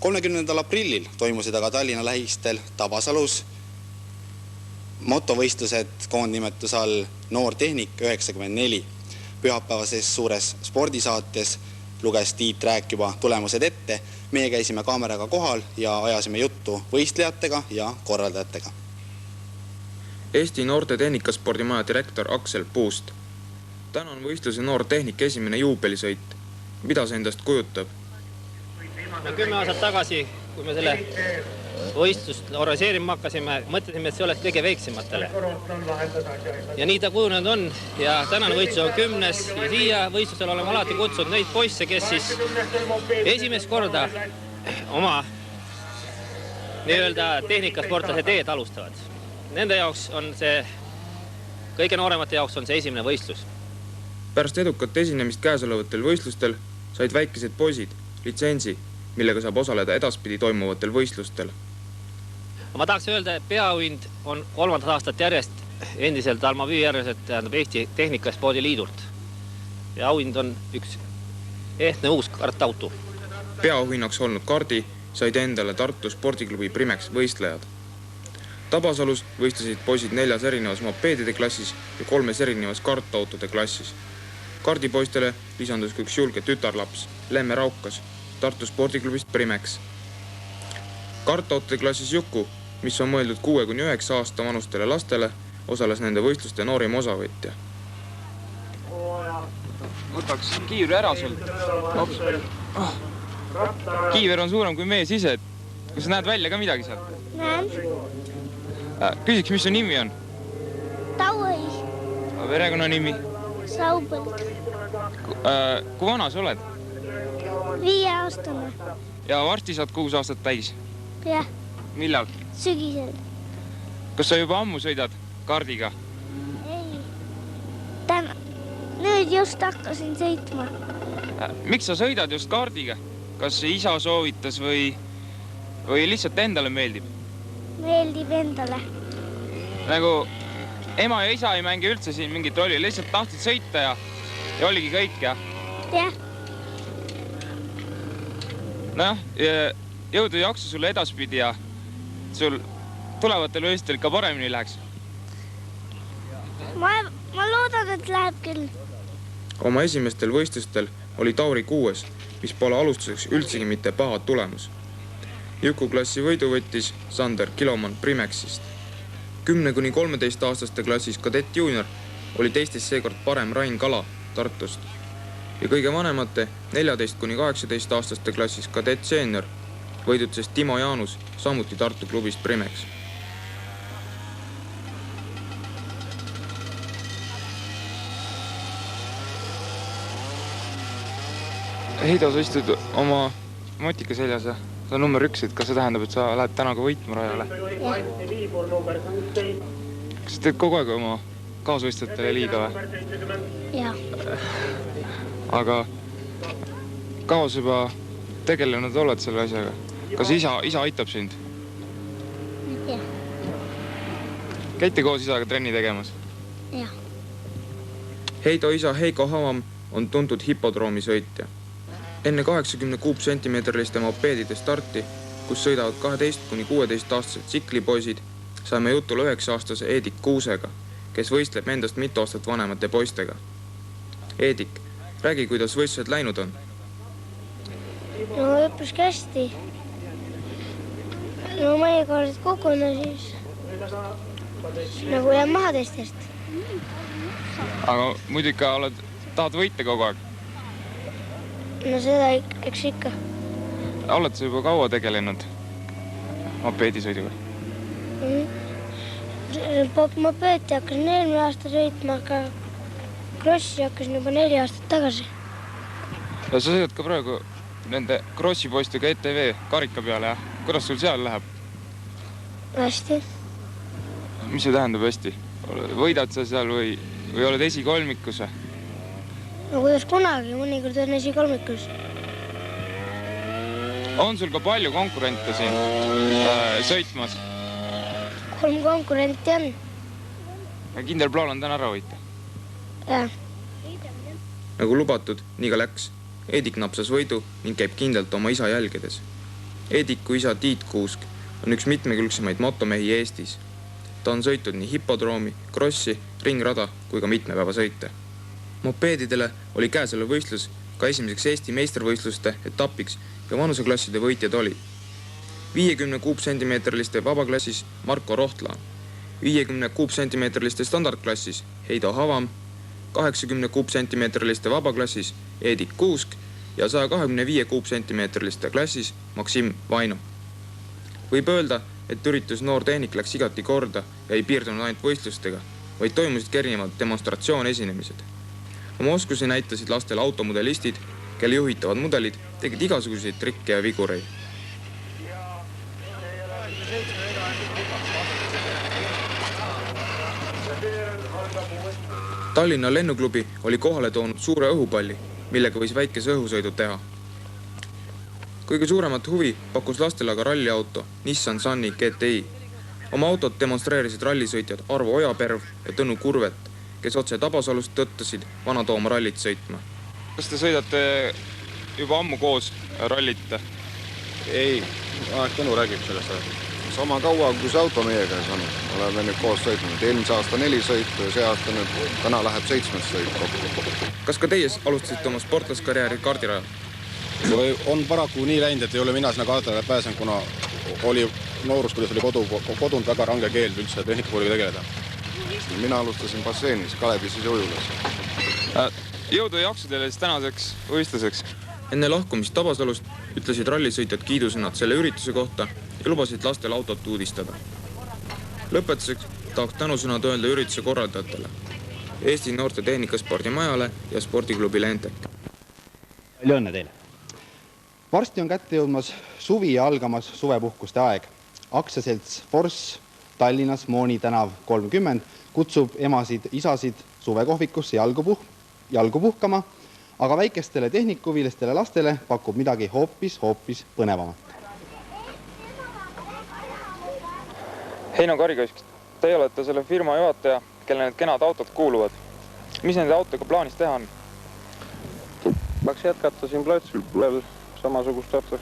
30. aprillil toimusid aga Tallinna lähistel Tabasalus motovõistlused koondnimetuse all Noor Tehnik 94. Pühapäevases suures spordisaates luges Tiit Rääk juba tulemused ette. Meie käisime kaameraga kohal ja ajasime juttu võistlejatega ja korraldajatega. Eesti Noorte Tehnikaspordimaja direktor Aksel Puust. Täna on võistluse Noor Tehnik esimene juubelisõit. Mida see endast kujutab? 10 aastat tagasi, kui me selle võistlust organiseerima hakkasime, mõtlesime, et see oleks kõige väiksematele. Ja nii ta kujunenud on ja tänane võistlus on 10. ja siia võistlusel oleme alati kutsunud neid poisse, kes siis esimest korda oma nii-öelda tehnikasportlase teed alustavad. Nende jaoks on see, kõige nooremate jaoks on see esimene võistlus. Pärast edukat esinemist käesolevatel võistlustel said väikesed poisid litsentsi, millega saab osaleda edaspidi toimuvatel võistlustel. Ma tahaks öelda, et peaauhind on 3. aastat järjest endiselt Alma Vüüjärveselt, tähendab Eesti Tehnikaspordi Liidult. Ja auhind on üks ehtne uus kartauto. Peaauhinnaks olnud kardi said endale Tartu spordiklubi Primex võistlejad. Tabasalus võistlesid poisid 4 erinevas mopeedide klassis ja 3 erinevas kartautode klassis. Kardipoistele lisandus üks julge tütarlaps, Lemme Raukas, Tartu spordiklubist Primex. Kartautode klassis Juku, mis on mõeldud 6–9 aasta vanustele lastele, osales nende võistluste noorim osavõtja. Võtaks kiivri ära sul. Kiiver on suurem kui mees ise. Kas sa näed välja ka midagi seal? Näen. Küsiks, mis su nimi on? Tauõi. Perekonna nimi? Saupõld. Kui vana sa oled? 5-aastane. Ja varsti saad 6 aastat täis? Jah. Millal? Sügisel. Kas sa juba ammu sõidad kardiga? Ei. Nüüd just hakkasin sõitma. Miks sa sõidad just kardiga? Kas isa soovitas või lihtsalt endale meeldib? Meeldib endale. Nagu ema ja isa ei mängi üldse siin mingit rolli, lihtsalt tahtsid sõita ja oligi kõik, jah? Jah. Jõudu jaksu sulle edaspidi ja sul tulevatel võistlustel ikka paremini läheks. Ma loodan, et läheb küll. Oma esimestel võistlustel oli Tauri 6, mis pole alustuseks üldsegi mitte paha tulemus. Juku klassi võidu võttis Sander Kiloman Primexist. 10–13 aastaste klassis kadett junior oli teistest seekord parem Rain Kala Tartust. Ja kõige vanemate 14–18 aastaste klassis kadett seenior võidutses Timo Jaanus samuti Tartu klubist Primex. Heido, sa istud oma motika seljas ja sa on number 1, et kas see tähendab, et sa lähed täna ka võitma rajale? Kas sa teed kogu aeg oma kaasvõistjatele liiga või? Jah. Aga kaua sa juba tegelenud oled selle asjaga? Kas isa aitab sind? Jah. Käite koos isaga trenni tegemas? Jah. Heido isa Heiko Havam on tuntud hipodroomi sõitja. Enne 80 kuupsentimeetriliste mopeedide starti, kus sõidavad 12–16 aastased tsiklipoisid, saime jutule 9-aastase Eedik Kuusega, kes võistleb endast mitu aastat vanemate poistega. Eedik, räägi, kuidas võistlused läinud on? No õppiski hästi. No mõnikord kukune siis nagu jääb maha teistest. Aga muidu ikka tahad võita kogu aeg? No seda eks ikka. Oled sa juba kaua tegelenud mopeedisõiduga? Mopeedi hakkasin eelmine aasta sõitma, aga krossi hakkasin juba 4 aastat tagasi. Ja sa sõidad ka praegu nende krossi poistega ETV karika peale, jah? Kuidas sul seal läheb? Hästi. Mis see tähendab hästi? Võidad sa seal või oled esikolmikus? No kuidas kunagi, mõnikord on esikolmikus. On sul ka palju konkurente siin sõitmas? 3 konkurenti on. Kindel plaan on täna ära võita? Jah. Nagu lubatud, nii ka läks. Eedik napsas võidu ning käib kindlalt oma isa jälgedes. Eediku isa Tiit Kuusk on üks mitmekülgsemaid motomehi Eestis. Ta on sõitnud nii hipodroomi, krossi, ringrada kui ka mitmepäevasõite. Mopeedidele oli käesolev võistlus ka esimeseks Eesti meistrivõistluste etapiks ja vanuseklasside võitjad olid 50 kuupsentimeetriliste vabaklassis Marko Rohtla, 50 kuupsentimeetriliste standardklassis Heido Havam, 80 kuupsentimeetriliste vabaklassis Eedik Kuusk ja 125 kuupsentimeetriliste klassis Maksim Vaino. Võib öelda, et üritus Noor Tehnik läks igati korda ja ei piirdunud ainult võistlustega, vaid toimusid erinevad demonstratsioonesinemised. Oma oskusi näitasid lastele automudelistid, kelle juhitavad mudelid tegid igasuguseid trikke ja vigureid. Tallinna lennuklubi oli kohale toonud suure õhupalli, millega võis väikese õhusõidu teha. Kõige suuremat huvi pakkus lastele aga ralliauto Nissan Sunny GTI. Oma autot demonstreerisid rallisõitjad Arvo Ojaperv ja Tõnu Kurvet, kes otse Tabasalust tõttasid Vana-Tooma rallit sõitma. Kas te sõidate juba ammu koos rallit? Ei, Tõnu räägib sellest. Sama kaua, kui see auto meie käes on. Oleme nüüd koos sõitnud. Eelmise aasta 4 sõitu ja see aasta nüüd täna läheb 7 sõit kokku. Kas ka teie alustasite oma sportlaskarjääri kardirajal? On paraku nii läinud, et ei ole mina sinna kardirajale pääsenud, kuna oli noorus, kuidas oli kodunud väga range keeld üldse tehnikakooliga tegeleda. Mina alustasin basseenis, Kalevises ja Ujulas. Jõudu ja jaksu teile siis tänaseks võistluseks. Enne lahkumist Tabasalust ütlesid rallisõitjad kiidusõnad selle ürituse kohta ja lubasid lastel autot uudistada. Lõpetuseks tahaks tänusõnad öelda ürituse korraldajatele, Eesti Noorte Tehnikaspordimajale ja spordiklubile Entek. Palju õnne teile! Varsti on kätte jõudmas suvi ja algamas suvepuhkuste aeg. Aktsiaselts Forss Tallinnas Mooni tänav 30 kutsub emasid, isasid suvekohvikusse jalgu puhkama, aga väikestele tehnikuvilistele lastele pakub midagi hoopis põnevamat. Heino Karikask, teie olete selle firma juhataja, kelle need kenad autod kuuluvad. Mis nende autoga plaanis teha on? Peaks jätkata siin platsil veel samasugust tähtsaks